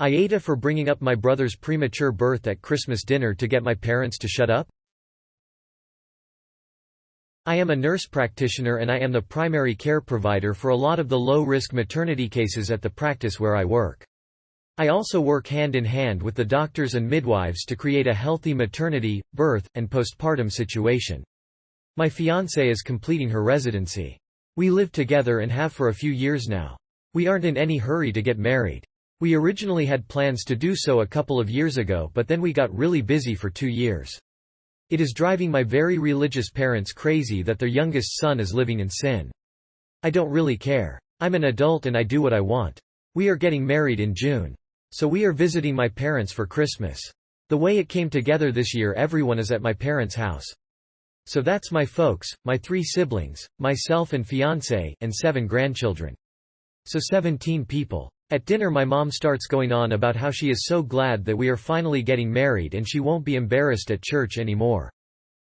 AITA for bringing up my brother's premature birth at Christmas dinner to get my parents to shut up. I am a nurse practitioner and I am the primary care provider for a lot of the low-risk maternity cases at the practice where I work. I also work hand in hand with the doctors and midwives to create a healthy maternity, birth, and postpartum situation. My fiancée is completing her residency. We live together and have for a few years now. We aren't in any hurry to get married. We originally had plans to do so a couple of years ago, but then we got really busy for 2 years. It is driving my very religious parents crazy that their youngest son is living in sin. I don't really care. I'm an adult and I do what I want. We are getting married in June. So we are visiting my parents for Christmas. The way it came together this year, everyone is at my parents' house. So that's my folks, my 3 siblings, myself and fiancé, and 7 grandchildren. So 17 people. At dinner my mom starts going on about how she is so glad that we are finally getting married and she won't be embarrassed at church anymore.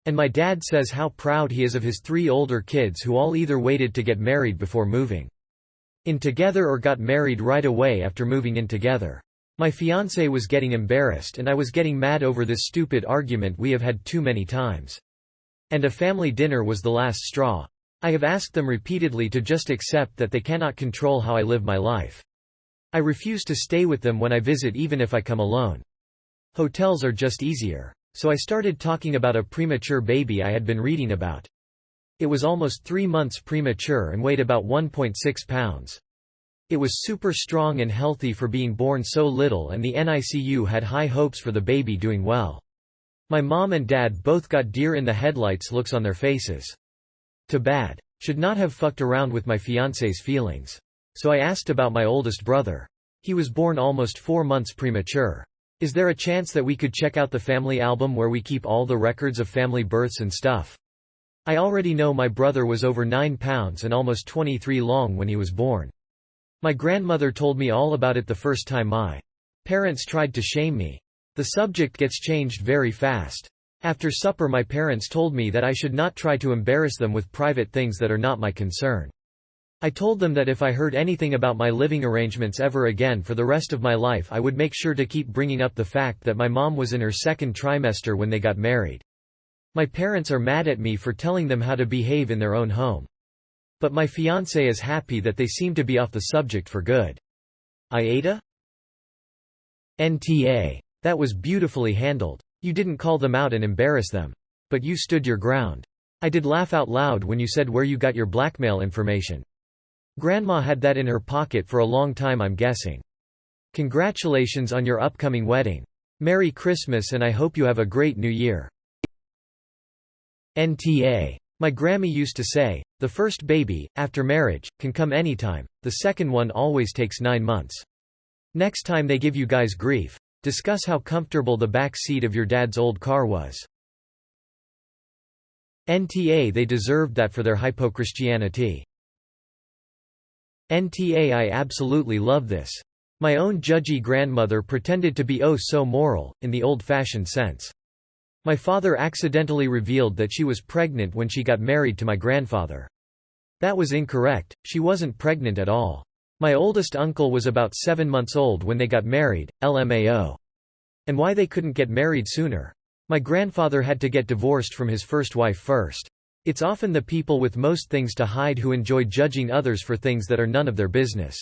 And my dad says how proud he is of his 3 older kids who all either waited to get married before moving in together or got married right away after moving in together. My fiancé was getting embarrassed and I was getting mad over this stupid argument we have had too many times. And a family dinner was the last straw. I have asked them repeatedly to just accept that they cannot control how I live my life. I refuse to stay with them when I visit even if I come alone. Hotels are just easier. So I started talking about a premature baby I had been reading about. It was almost 3 months premature and weighed about 1.6 pounds. It was super strong and healthy for being born so little, and the NICU had high hopes for the baby doing well. My mom and dad both got deer in the headlights looks on their faces. Too bad. Should not have fucked around with my fiancé's feelings. So I asked about my oldest brother. He was born almost 4 months premature. Is there a chance that we could check out the family album where we keep all the records of family births and stuff? I already know my brother was over 9 pounds and almost 23 long when he was born. My grandmother told me all about it the first time my parents tried to shame me. The subject gets changed very fast. After supper my parents told me that I should not try to embarrass them with private things that are not my concern. I told them that if I heard anything about my living arrangements ever again for the rest of my life, I would make sure to keep bringing up the fact that my mom was in her 2nd trimester when they got married. My parents are mad at me for telling them how to behave in their own home. But my fiancé is happy that they seem to be off the subject for good. AITA? NTA. That was beautifully handled. You didn't call them out and embarrass them. But you stood your ground. I did laugh out loud when you said where you got your blackmail information. Grandma had that in her pocket for a long time, I'm guessing. Congratulations on your upcoming wedding. Merry Christmas and I hope you have a great New Year. NTA. My Grammy used to say, the first baby, after marriage, can come anytime, the second one always takes 9 months. Next time they give you guys grief, discuss how comfortable the back seat of your dad's old car was. NTA. They deserved that for their hypochristianity. NTA. I absolutely love this. My own judgy grandmother pretended to be oh so moral, in the old-fashioned sense. My father accidentally revealed that she was pregnant when she got married to my grandfather. That was incorrect, she wasn't pregnant at all. My oldest uncle was about 7 months old when they got married, LMAO. And why they couldn't get married sooner? My grandfather had to get divorced from his first wife first. It's often the people with most things to hide who enjoy judging others for things that are none of their business.